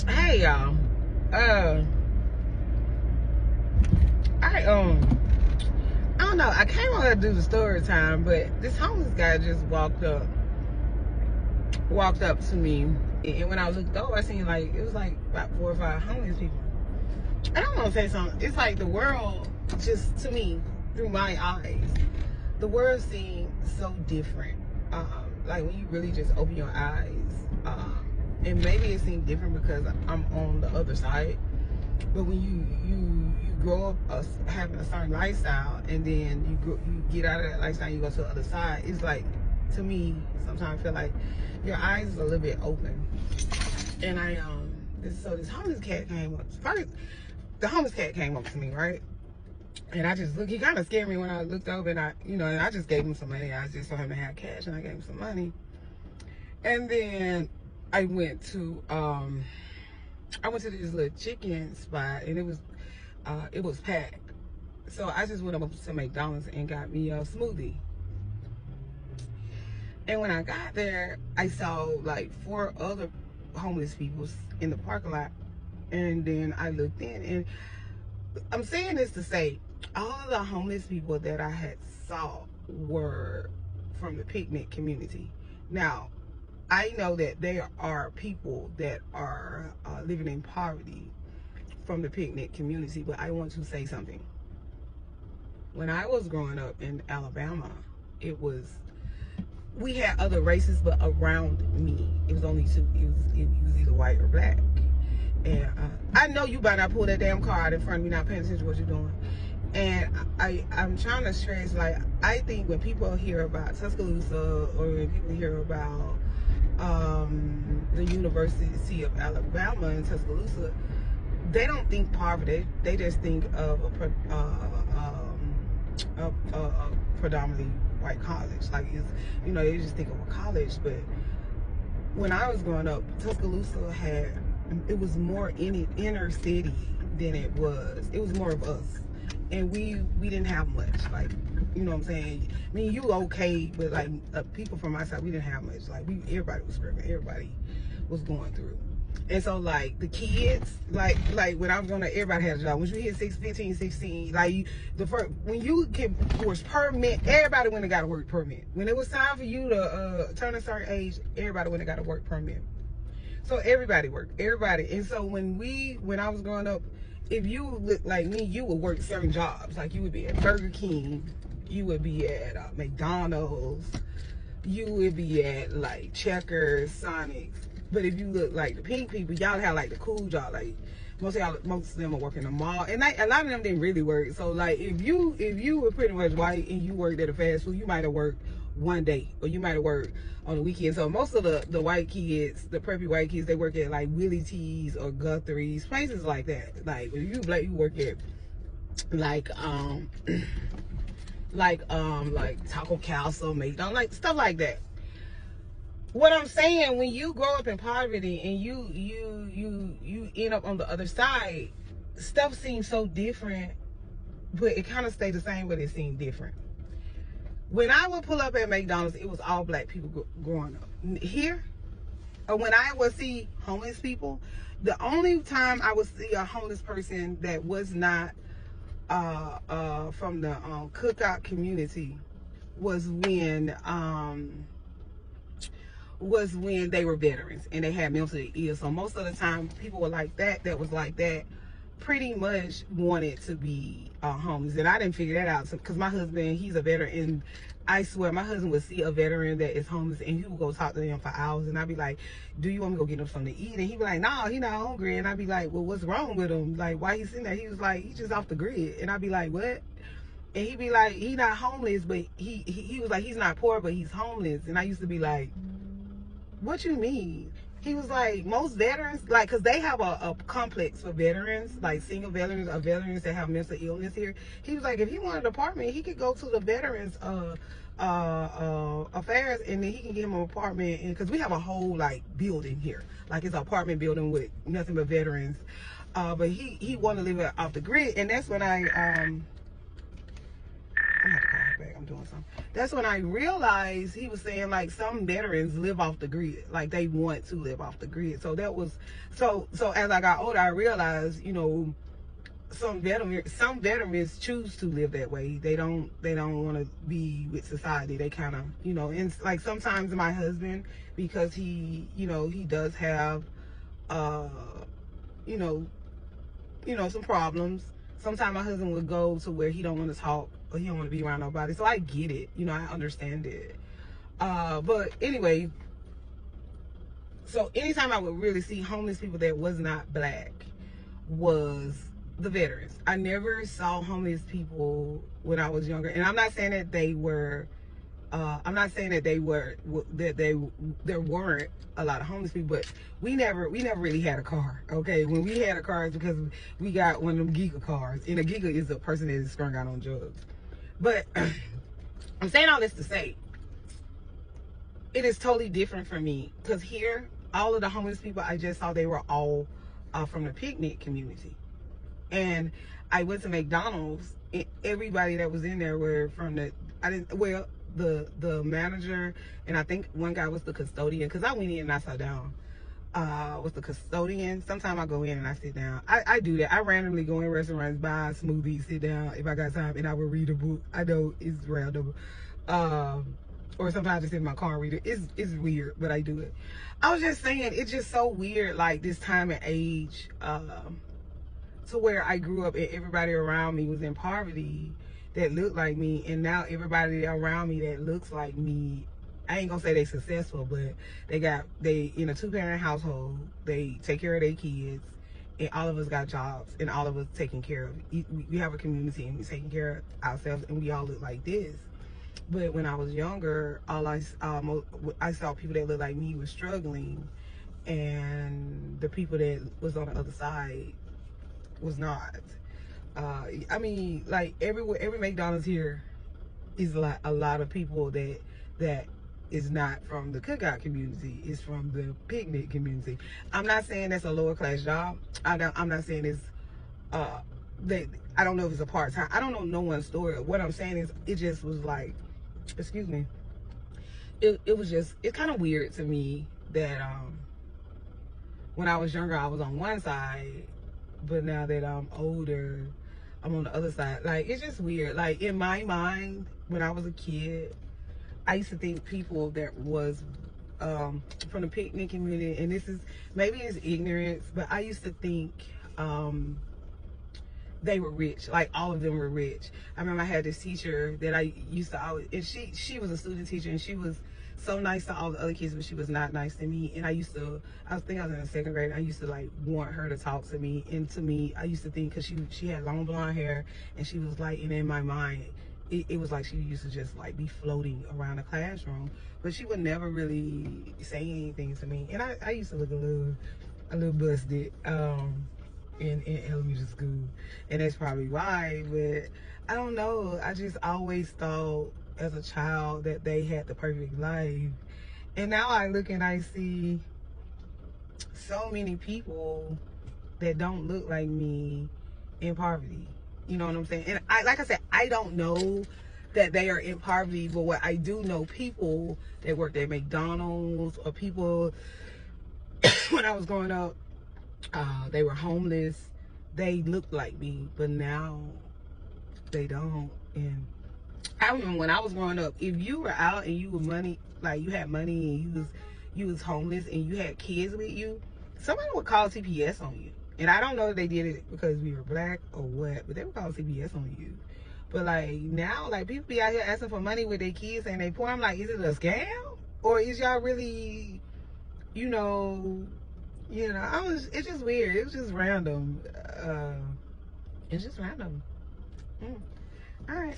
Hey y'all. I don't know. I came on to do the story time, but this homeless guy just walked up to me, and when I looked over, I seen like it was like about 4 or 5 homeless people. And I want to say something. It's like the world, just to me, through my eyes, the world seems so different. Like when you really just open your eyes, and maybe it seems different because I'm on the other side. But when you grow up having a certain lifestyle, and then you get out of that lifestyle, and you go to the other side. It's like, to me, sometimes I feel like your eyes is a little bit open. And this homeless cat came up. First, the homeless cat came up to me, right? And I just looked. He kind of scared me when I looked over, and I just gave him some money. I just saw him to have cash, and I gave him some money. And then I went to this little chicken spot, and it was packed. So I just went up to McDonald's and got me a smoothie. And when I got there, I saw like 4 other homeless people in the parking lot. And then I looked in, and I'm saying this to say, all of the homeless people that I had saw were from the picnic community. Now, I know that there are people that are living in poverty from the picnic community, but I want to say something. When I was growing up in Alabama, we had other races, but around me, it was only 2. It was either white or black. And I know you better not pull that damn car out in front of me, not paying attention to what you're doing. And I'm trying to stress, like, I think when people hear about Tuscaloosa, or when people hear about the University of Alabama in Tuscaloosa, they don't think poverty. They just think of a predominantly white college. Like, they just think of a college. But when I was growing up, Tuscaloosa it was more inner city than it was. It was more of us. And we didn't have much. Like, you know what I'm saying? I mean, you okay, but like people from my side, we didn't have much. Like, everybody was screaming. Everybody was going through. And so, like, the kids, like when I was growing up, everybody had a job. When you hit 15, 16, like, when you can force permit, everybody went and got a work permit. When it was time for you to turn a certain age, everybody went and got a work permit. So everybody worked, everybody. And so when I was growing up, if you look like me, you would work certain jobs. Like, you would be at Burger King, you would be at McDonald's, you would be at like Checkers, Sonics. But if you look like the pink people, y'all have like the cool job. Like, most of them are working in the mall, and like, a lot of them didn't really work. So like, if you were pretty much white and you worked at a fast food, you might have worked one day, or you might have worked on the weekend. So most of the white kids, the preppy white kids, they work at like Willie T's or Guthrie's, places like that. Like, if you black, you work at like Taco Castle, McDonald's, like stuff like that. What I'm saying, when you grow up in poverty and you end up on the other side, stuff seems so different, but it kind of stayed the same, but it seemed different. When I would pull up at McDonald's, it was all black people growing up. Here, or when I would see homeless people, the only time I would see a homeless person that was not from the cookout community was when they were veterans and they had mentally ill. So most of the time, people were like that was like that, pretty much wanted to be homeless. And I didn't figure that out because my husband, he's a veteran, and I swear my husband would see a veteran that is homeless and he would go talk to them for hours, and I'd be like, do you want me to go get him something to eat? And he'd be like, no, he not hungry. And I'd be like, well, what's wrong with him? Like, why he sitting there? He was like, he's just off the grid. And I'd be like, what? And he'd be like, he not homeless, but he was like, he's not poor, but he's homeless. And I used to be like, what you mean? He was like, most veterans, like, because they have a complex for veterans, like single veterans or veterans that have mental illness here. He was like, if he wanted an apartment, he could go to the veterans affairs, and then he can get him an apartment. And because we have a whole like building here, like it's an apartment building with nothing but veterans. But he wanted to live off the grid, and that's when I have to call back. I'm doing something. That's when I realized he was saying like some veterans live off the grid, like they want to live off the grid. So that was so as I got older, I realized, you know, some veterans choose to live that way. They don't want to be with society. They kind of, you know, and like sometimes my husband, because he, you know, he does have you know, some problems. Sometimes my husband would go to where he don't want to talk or he don't want to be around nobody. So I get it, you know, I understand it. But anyway, so anytime I would really see homeless people that was not black was the veterans. I never saw homeless people when I was younger, and I'm not saying that they were. I'm not saying that there weren't a lot of homeless people, but we never really had a car. Okay, when we had a car, it's because we got one of them Giga cars, and a Giga is a person that is strung out on drugs. But I'm saying all this to say, it is totally different for me, because here, all of the homeless people I just saw, they were all from the picnic community. And I went to McDonald's, and everybody that was in there were from the, the manager, and I think one guy was the custodian, because I went in and I sat down, was the custodian. Sometimes I go in and I sit down. I do that. I randomly go in restaurants, buy a smoothie, sit down if I got time, and I will read a book. I know it's random. Or sometimes I just sit in my car and read it. It's weird, but I do it. I was just saying, it's just so weird, like this time and age, to where I grew up and everybody around me was in poverty that looked like me, and now everybody around me that looks like me, I ain't gonna say they successful, but they in a 2-parent household, they take care of their kids, and all of us got jobs, and all of us taking care of, we have a community and we taking care of ourselves, and we all look like this. But when I was younger, I saw people that looked like me was struggling, and the people that was on the other side was not. I mean, like every McDonald's here is like a lot of people that is not from the cookout community. It's from the picnic community. I'm not saying that's a lower class job. I'm not saying it's I don't know if it's a part-time. I don't know no one's story. What I'm saying is, it just was like, excuse me, it was just, it's kind of weird to me that when I was younger I was on one side, but now that I'm older I'm on the other side. Like, it's just weird. Like, in my mind, when I was a kid, I used to think people that was from the picnic community, and this is, maybe it's ignorance, but I used to think they were rich. Like, all of them were rich. I remember I had this teacher that I used to always, and she was a student teacher, and she was so nice to all the other kids, but she was not nice to me. And I think I was in the 2nd grade, I used to like want her to talk to me, and to me, I used to think, because she had long blonde hair, and she was like, and in my mind, it was like she used to just like be floating around the classroom, but she would never really say anything to me. And I used to look a little busted in elementary school, and that's probably why. But I don't know, I just always thought as a child that they had the perfect life, and now I look and I see so many people that don't look like me in poverty. You know what I'm saying? And like I said, I don't know that they are in poverty, but what I do know, people that worked at McDonald's, or people when I was growing up, they were homeless. They looked like me, but now they don't. And I remember when I was growing up, if you were out and you were money, like you had money and you was homeless and you had kids with you, somebody would call CPS on you. And I don't know if they did it because we were black or what, but they would call CPS on you. But like now, like people be out here asking for money with their kids and they poor. I'm like, is it a scam? Or is y'all really, you know, it's just weird. It was just random. It's just random. All right.